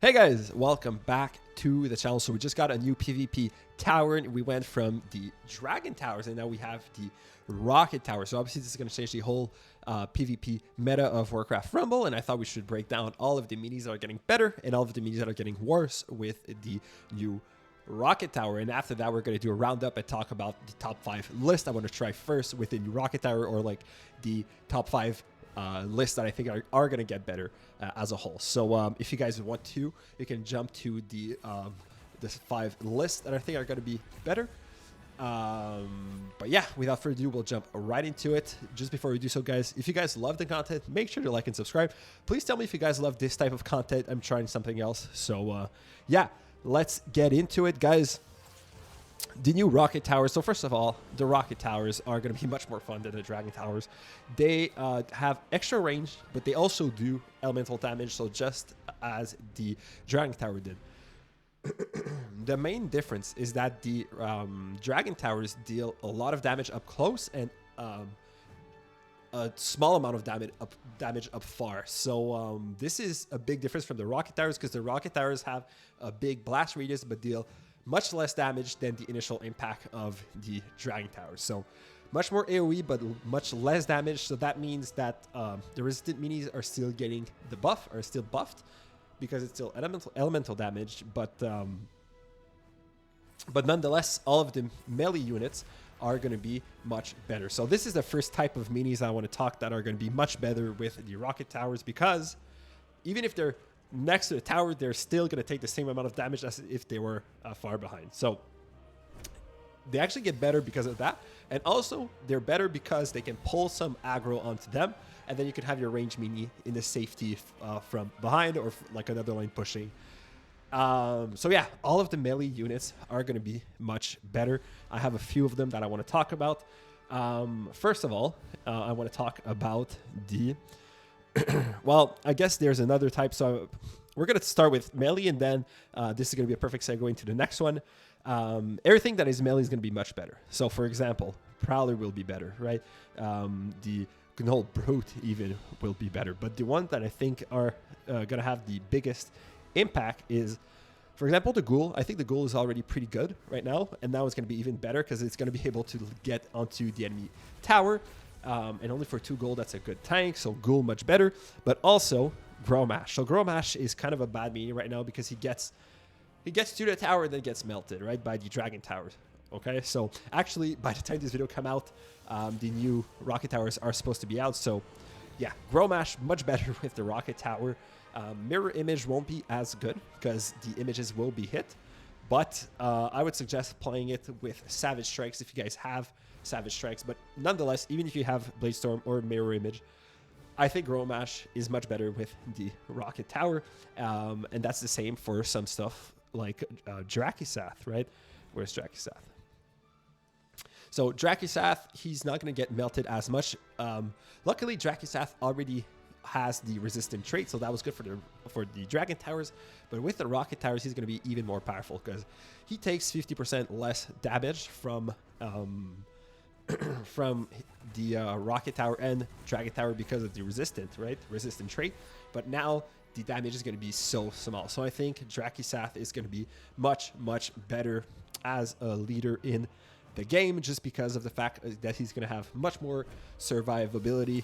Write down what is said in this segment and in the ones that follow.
Hey guys, welcome back to the channel. So we just got a new PvP tower. We went from the dragon towers and now we have the rocket tower. So obviously this is going to change the whole PvP meta of Warcraft Rumble, and I thought we should break down all of the minis that are getting better and all of the minis that are getting worse with the new rocket tower. And after that, we're going to do a roundup and talk about the top 5 list I want to try first with the new rocket tower, or like the top 5 lists that I think are going to get better as a whole. So if you guys want to, you can jump to the 5 lists that I think are going to be better. But yeah, without further ado, we'll jump right into it. Just before we do so, guys, if you guys love the content, make sure to like and subscribe. Please tell me if you guys love this type of content. I'm trying something else. So yeah, let's get into it, guys. The new rocket towers. So first of all, the rocket towers are going to be much more fun than the dragon towers. They have extra range, but they also do elemental damage, so just as the dragon tower did. The main difference is that the dragon towers deal a lot of damage up close and a small amount of damage up far. So this is a big difference from the rocket towers, because the rocket towers have a big blast radius but deal much less damage than the initial impact of the dragon towers. So much more AoE but much less damage. So that means that the resistant minis are still getting the buff, are still buffed, because it's still elemental damage, but nonetheless, all of the melee units are going to be much better. So this is the first type of minis I want to talk that are going to be much better with the rocket towers, because even if they're next to the tower, they're still going to take the same amount of damage as if they were far behind. So they actually get better because of that, and also they're better because they can pull some aggro onto them, and then you can have your range mini in the safety from behind, or like another lane pushing. So yeah, all of the melee units are going to be much better. I have a few of them that I want to talk about. First of all, I want to talk about the well, I guess there's another type. So we're going to start with melee, and then this is going to be a perfect segue into the next one. Everything that is melee is going to be much better. So for example, Prowler will be better, right? The Gnoll Brute even will be better. But the one that I think are going to have the biggest impact is, for example, the Ghoul. I think the Ghoul is already pretty good right now, and now it's going to be even better because it's going to be able to get onto the enemy tower. And only for 2 gold, that's a good tank. So Ghoul much better, but also Growmash. So Growmash is kind of a bad mini right now because he gets to the tower and then gets melted, right, by the dragon towers. Okay, so actually by the time this video come out, the new rocket towers are supposed to be out. So yeah, Growmash much better with the rocket tower. Mirror image won't be as good because the images will be hit, but I would suggest playing it with Savage Strikes if you guys have Savage Strikes. But nonetheless, even if you have Blade Storm or Mirror Image, I think Growmash is much better with the rocket tower, and that's the same for some stuff like Drakisath, right? Where's Drakisath? So Drakisath, he's not going to get melted as much. Luckily, Drakisath already has the resistant trait, so that was good for the dragon towers. But with the rocket towers, he's going to be even more powerful because he takes 50% less damage from from the rocket tower and dragon tower because of the resistant trait. But now the damage is going to be so small. So I think Drakisath is going to be much better as a leader in the game, just because of the fact that he's going to have much more survivability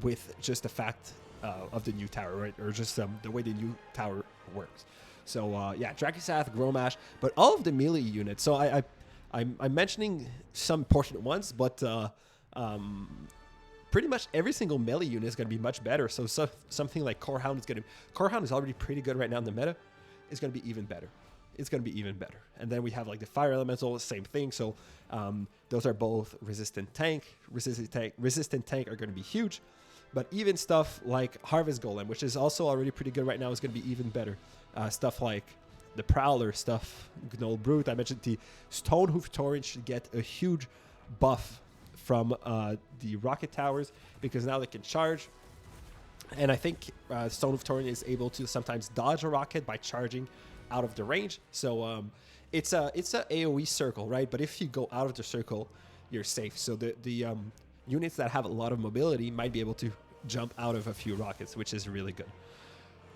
with just the fact of the new tower, right? Or just the way the new tower works. So yeah, Drakisath, Growmash, but all of the melee units. So I'm mentioning some important ones, but pretty much every single melee unit is going to be much better. So something like Corehound is already pretty good right now in the meta. It's going to be even better. It's going to be even better. And then we have like the Fire Elemental, same thing. So those are both resistant tank. Resistant tank are going to be huge. But even stuff like Harvest Golem, which is also already pretty good right now, is going to be even better. Stuff like the Prowler, stuff, Gnoll Brute. I mentioned the Stonehoof Tauren should get a huge buff from the rocket towers because now they can charge. And I think Stonehoof Tauren is able to sometimes dodge a rocket by charging out of the range. So it's a AoE circle, right? But if you go out of the circle, you're safe. So the units that have a lot of mobility might be able to jump out of a few rockets, which is really good.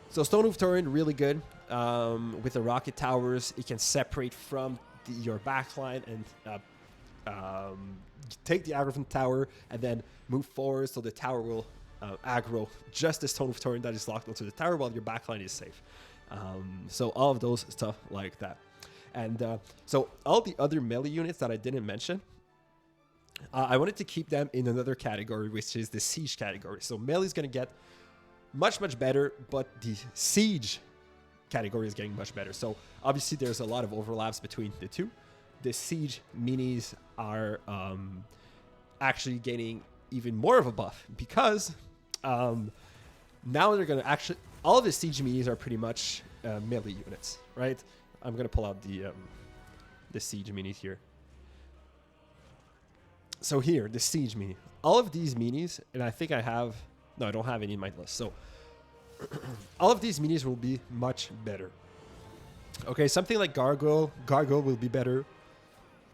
So Stone Roof Turret, really good. With the rocket towers, it can separate from your backline and take the aggro from the tower and then move forward, so the tower will aggro just the Stone Roof Turret that is locked onto the tower while your backline is safe. So all of those stuff like that. And so all the other melee units that I didn't mention, I wanted to keep them in another category, which is the siege category. So melee is going to get much, much better, but the siege category is getting much better. So obviously there's a lot of overlaps between the two. The siege minis are actually gaining even more of a buff because now they're going to actually, all of the siege minis are pretty much melee units, right? I'm going to pull out the siege minis here. So here, the siege mini. All of these minis, and I think I have, no, I don't have any in my list. So all of these minis will be much better. Okay, something like Gargoyle will be better.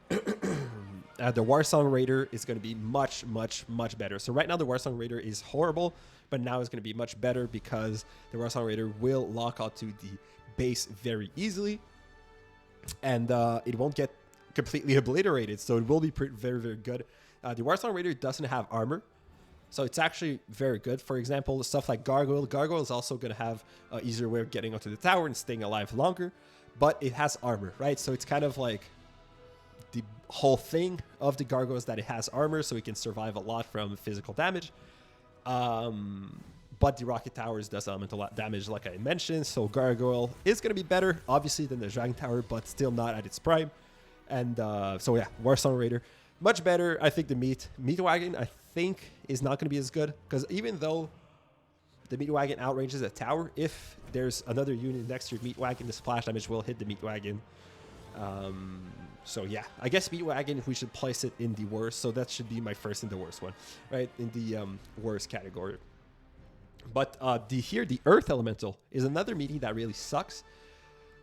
The Warsong Raider is going to be much, much, much better. So right now the Warsong Raider is horrible, but now it's going to be much better because the Warsong Raider will lock onto the base very easily, and it won't get completely obliterated. So it will be very, very good. The Warsong Raider doesn't have armor, so it's actually very good. For example, stuff like Gargoyle. Gargoyle is also going to have an easier way of getting onto the tower and staying alive longer, but it has armor, right? So it's kind of like the whole thing of the Gargoyle is that it has armor, so it can survive a lot from physical damage. But the Rocket Towers does elemental damage, like I mentioned. So Gargoyle is going to be better, obviously, than the Dragon Tower, but still not at its prime. And so yeah, Warsong Raider, much better. I think the Meat Wagon, I think, is not going to be as good, because even though the Meat Wagon outranges a tower, if there's another unit next to your Meat Wagon, the splash damage will hit the Meat Wagon. So yeah, I guess Meat Wagon, we should place it in the worst. So that should be my first in the worst one, right? In the worst category. But the Earth Elemental is another meaty that really sucks.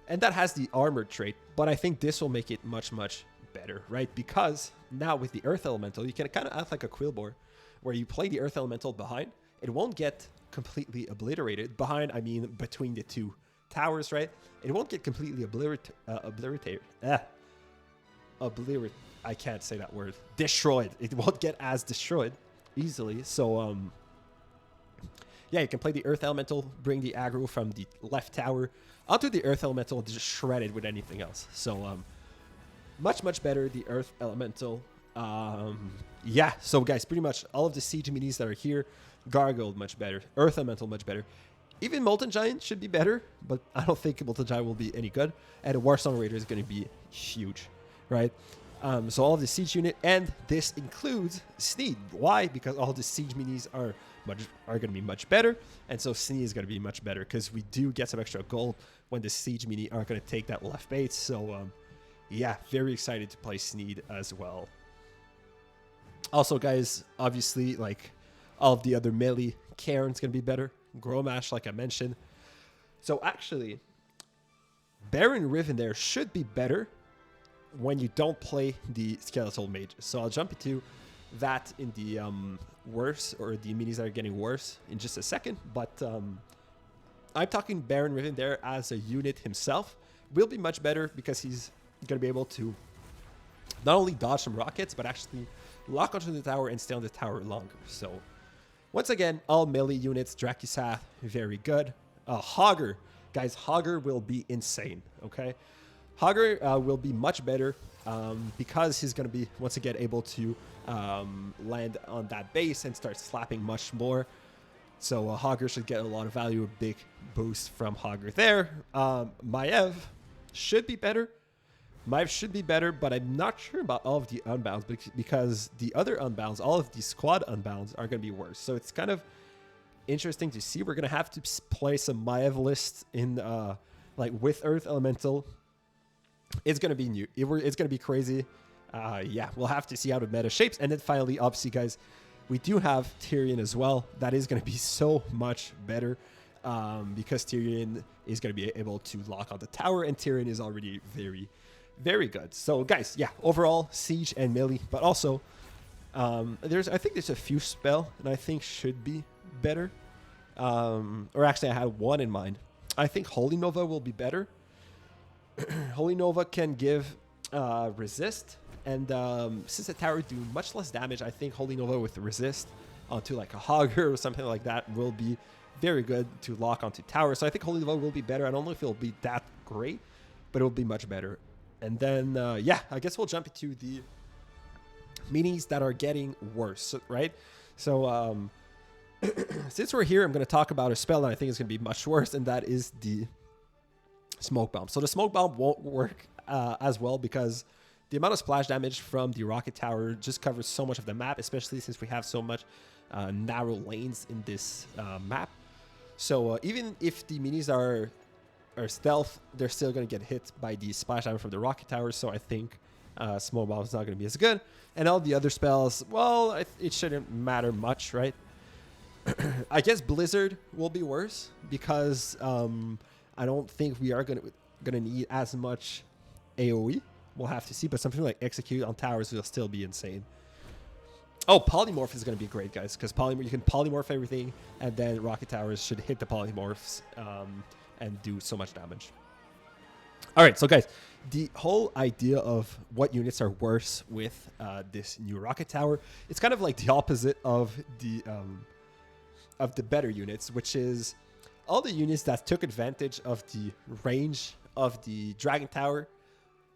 And that has the armored trait. But I think this will make it much, much better, right? Because now with the Earth Elemental, you can kind of act like a Quillbore, where you play the Earth Elemental behind. It won't get completely obliterated. Behind, I mean between the two towers, right? It won't get completely obliterated. I can't say that word. Destroyed. It won't get as destroyed easily. So, yeah, you can play the Earth Elemental, bring the aggro from the left tower onto the Earth Elemental and just shred it with anything else. So, much, much better, the Earth Elemental. Yeah, so guys, pretty much all of the siege minis that are here, Gargoyle much better, Earth Elemental much better. Even Molten Giant should be better, but I don't think Molten Giant will be any good. And a Warsong Raider is going to be huge, right? So all of the siege unit, and this includes Sneed. Why? Because all the siege minis are going to be much better, and so Sneed is going to be much better because we do get some extra gold when the siege mini are going to take that left base. So yeah, very excited to play Sneed as well. Also, guys, obviously, like all of the other melee, Karen's going to be better. Gromash, like I mentioned. So actually, Baron Riven there should be better when you don't play the Skeletal Mages. So I'll jump into that in the worse, or the minis that are getting worse, in just a second. But I'm talking Baron Riven there as a unit himself will be much better because he's going to be able to not only dodge some rockets, but actually lock onto the tower and stay on the tower longer. So once again, all melee units, Dracusath, very good. Hogger, guys, Hogger will be insane, okay? Hogger will be much better because he's going to be, once again, able to land on that base and start slapping much more. So Hogger should get a lot of value, a big boost from Hogger there. Maiev should be better. Maiev should be better, but I'm not sure about all of the unbounds because the other unbounds, all of the squad unbounds are going to be worse. So it's kind of interesting to see. We're going to have to play some Maiev lists in like with Earth Elemental. It's going to be new. It's going to be crazy. Yeah, we'll have to see how the meta shapes. And then finally, obviously, guys, we do have Tyrion as well. That is going to be so much better because Tyrion is going to be able to lock on the tower, and Tyrion is already very, very good. So, guys, yeah, overall, Siege and Melee, but also I think there's a few spell that I think should be better. Or actually, I had one in mind. I think Holy Nova will be better. Holy Nova can give resist, and since the tower do much less damage, I think Holy Nova with resist onto like a Hogger or something like that will be very good to lock onto tower. So I think Holy Nova will be better. I don't know if it'll be that great, but it will be much better. And then, yeah, I guess we'll jump into the minis that are getting worse, right? So since we're here, I'm going to talk about a spell that I think is going to be much worse, and that is the Smoke Bomb. So the Smoke Bomb won't work as well because the amount of splash damage from the Rocket Tower just covers so much of the map, especially since we have so much narrow lanes in this map. So even if the minis are stealth, they're still going to get hit by the splash damage from the Rocket Tower. So I think Smoke Bomb is not going to be as good. And all the other spells, well, it shouldn't matter much, right? I guess Blizzard will be worse because I don't think we are gonna need as much AoE. We'll have to see, but something like Execute on towers will still be insane. Oh, Polymorph is gonna be great, guys, because you can polymorph everything, and then Rocket Towers should hit the polymorphs and do so much damage. All right, so guys, the whole idea of what units are worse with this new Rocket Tower, it's kind of like the opposite of the better units, which is all the units that took advantage of the range of the Dragon Tower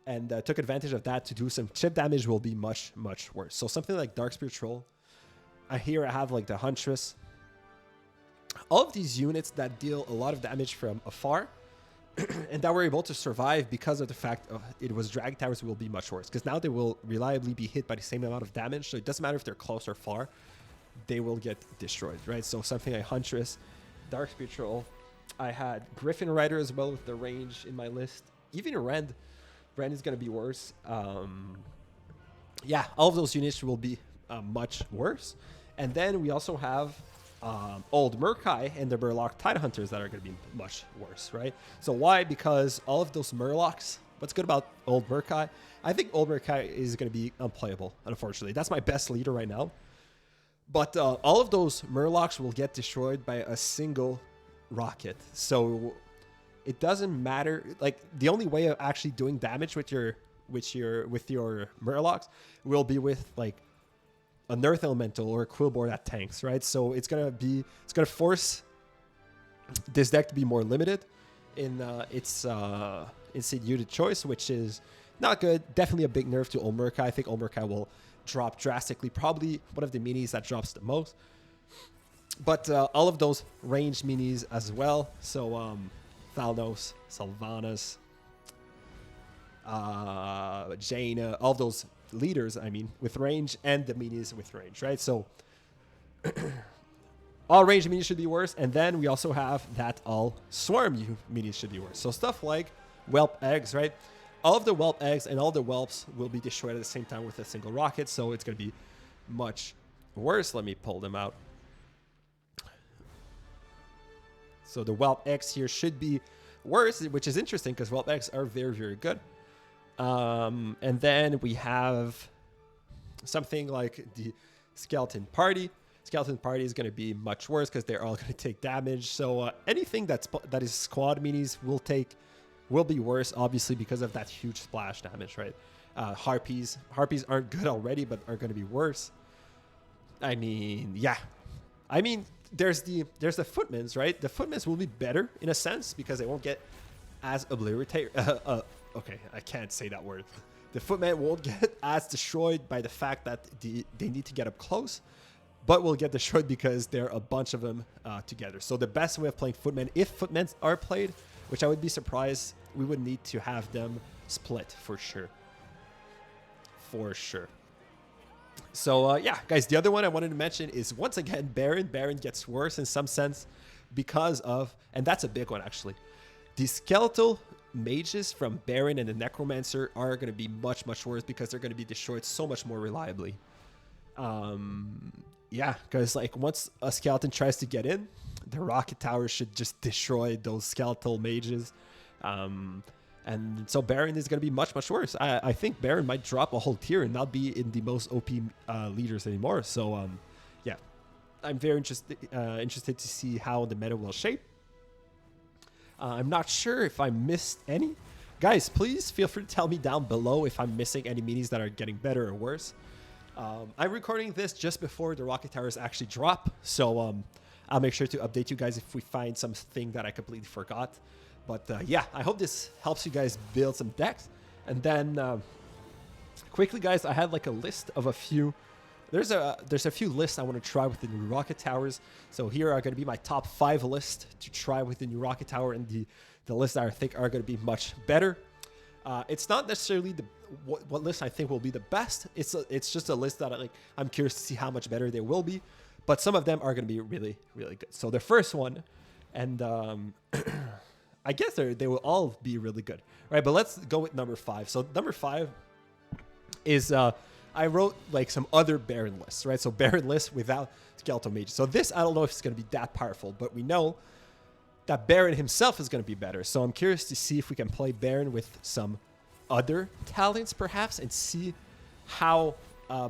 and took advantage of that to do some chip damage will be much, much worse. So something like Darkspear Troll. I have like the Huntress. All of these units that deal a lot of damage from afar and that were able to survive because of the fact it was Dragon Towers will be much worse. Because now they will reliably be hit by the same amount of damage. So it doesn't matter if they're close or far. They will get destroyed, right? So something like Huntress, Darkspear Troll. I had Griffin Rider as well with the range in my list. Even Rend. Rend is going to be worse. Yeah, all of those units will be much worse. And then we also have Old Murkai and the Murloc Tidehunters that are going to be much worse, right? So why? Because all of those Murlocs, what's good about Old Murkai? I think Old Murkai is going to be unplayable, unfortunately. That's my best leader right now. But all of those Murlocs will get destroyed by a single rocket. So it doesn't matter. Like, the only way of actually doing damage with your Murlocs will be with like an Earth Elemental or a Quillbore that tanks, right? So it's gonna force this deck to be more limited in its unit choice, which is not good. Definitely a big nerf to Old Murkai. I think Old Murkai will drop drastically, probably one of the minis that drops the most, but all of those ranged minis as well. So Thalnos, Sylvanas, Jaina, all those leaders, I mean, with range, and the minis with range, right? So all range minis should be worse, and then we also have that all swarm minis should be worse. So stuff like Whelp Eggs, right? All of the Whelp Eggs and all the Whelps will be destroyed at the same time with a single rocket, so it's going to be much worse. Let me pull them out. So the Whelp Eggs here should be worse, which is interesting because Whelp Eggs are very, very good. And then we have something like the Skeleton Party. Skeleton Party is going to be much worse because they're all going to take damage. So anything that is squad minis will be worse, obviously, because of that huge splash damage, right? Harpies aren't good already, but are going to be worse. I mean, yeah. I mean, there's the Footmans, right? The Footmans will be better in a sense because they won't get as obliterated. Okay, I can't say that word. The Footman won't get as destroyed by the fact that they need to get up close, but will get destroyed because there are a bunch of them together. So the best way of playing Footmen, if Footmans are played, which I would be surprised, we would need to have them split for sure. For sure. So, yeah, guys, the other one I wanted to mention is, once again, Baron. Baron gets worse in some sense because of, and that's a big one, actually. The skeletal mages from Baron and the Necromancer are going to be much, much worse because they're going to be destroyed so much more reliably. Yeah, because, like, once a skeleton tries to get in, the Rocket Tower should just destroy those skeletal mages. And so Baron is going to be much, much worse. I think Baron might drop a whole tier and not be in the most OP leaders anymore. So, yeah. I'm very interested to see how the meta will shape. I'm not sure if I missed any. Guys, please feel free to tell me down below if I'm missing any minis that are getting better or worse. I'm recording this just before the rocket towers actually drop, so I'll make sure to update you guys if we find something that I completely forgot. But yeah, I hope this helps you guys build some decks. And then quickly, guys, I had like a list of a few. There's a few lists I want to try with the new rocket towers. So here are going to be my top 5 lists to try with the new rocket tower, and the lists that I think are going to be much better. It's not necessarily what list I think will be the best. It's just a list that I'm curious to see how much better they will be. But some of them are going to be really, really good. So the first one, and I guess they will all be really good, right? But let's go with number 5. So number 5 is I wrote like some other Baron lists, right? So Baron lists without Skeletal Mage. So this, I don't know if it's going to be that powerful, but we know that Baron himself is going to be better. So I'm curious to see if we can play Baron with some other talents perhaps and see how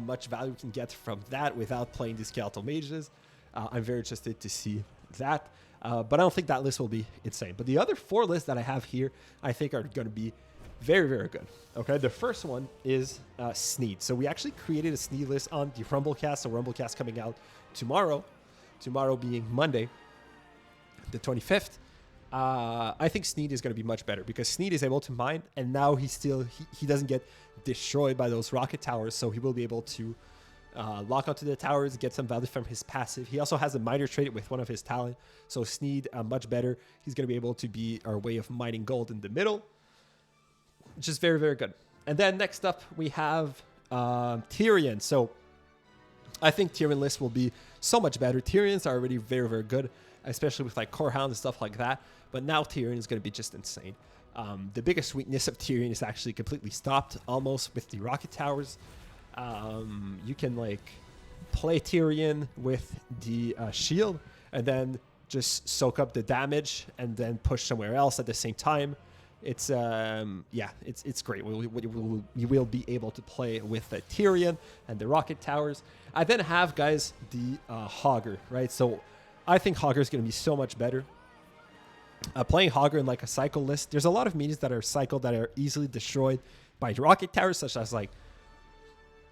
much value we can get from that without playing the Skeletal Mages. I'm very interested to see that. But I don't think that list will be insane. But the other 4 lists that I have here, I think are going to be very, very good. Okay, the first one is Sneed. So we actually created a Sneed list on the Rumblecast. So Rumblecast coming out tomorrow. Tomorrow being Monday, the 25th. I think Sneed is going to be much better because Sneed is able to mine, and now he doesn't get destroyed by those rocket towers, so he will be able to lock onto the towers, get some value from his passive. He also has a miner trait with one of his talent, so Sneed much better. He's going to be able to be our way of mining gold in the middle, which is very, very good. And then next up we have Tyrion. So I think Tyrion lists will be so much better. Tyrions are already very, very good, especially with like Core Hound and stuff like that. But now Tyrion is going to be just insane. The biggest weakness of Tyrion is actually completely stopped almost with the rocket towers. You can like play Tyrion with the shield and then just soak up the damage and then push somewhere else at the same time. It's yeah, it's great. You will be able to play with the Tyrion and the rocket towers. I then have, guys, the Hogger, right? So I think Hogger is going to be so much better. Playing Hogger in like a cycle list, there's a lot of minis that are cycled that are easily destroyed by rocket towers, such as like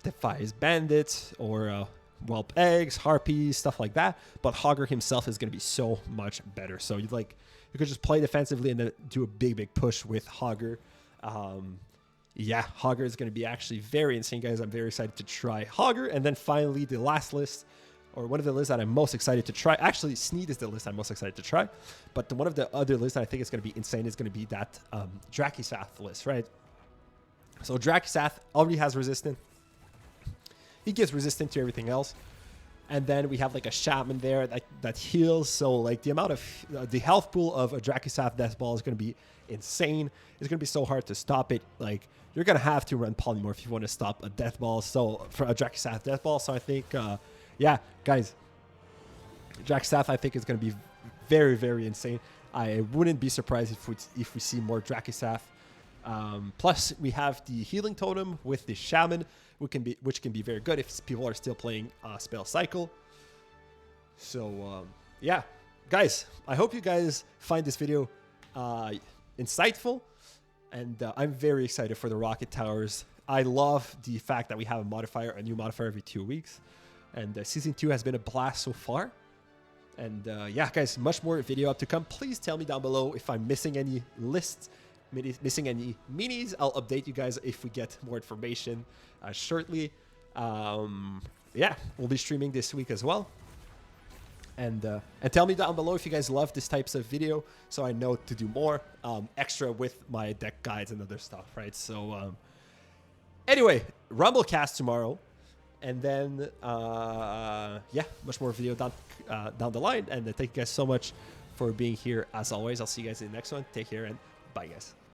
Defies Bandits or Whelp Eggs, Harpies, stuff like that. But Hogger himself is going to be so much better. So you could just play defensively and then do a big push with Hogger. Yeah, Hogger is going to be actually very insane, guys. I'm very excited to try Hogger. And then finally, the last list, or one of the lists that I'm most excited to try. Actually, Sneed is the list I'm most excited to try. But one of the other lists that I think is going to be insane is going to be that Drakisath list, right? So Drakisath already has resistance. He gives resistance to everything else. And then we have like a Shaman there that heals. So like the amount of the health pool of a Drakisath Death Ball is going to be insane. It's going to be so hard to stop it. Like you're going to have to run Polymorph if you want to stop a Death Ball. So for a Drakisath Death Ball. So I think, yeah, guys, Drakisath I think is going to be very, very insane. I wouldn't be surprised if we see more Drakisath. Plus we have the Healing Totem with the Shaman, which can be very good if people are still playing Spell Cycle. So yeah, guys, I hope you guys find this video insightful, and I'm very excited for the rocket towers. I love the fact that we have a new modifier every 2 weeks, and season 2 has been a blast so far. And yeah, guys, much more video up to come. Please tell me down below if I'm missing any lists, missing any minis. I'll update you guys if we get more information shortly. Yeah, we'll be streaming this week as well. And tell me down below if you guys love this types of video, so I know to do more extra with my deck guides and other stuff, right? So anyway, Rumblecast tomorrow, and then yeah, much more video down the line. And thank you guys so much for being here as always. I'll see you guys in the next one. Take care and bye, guys.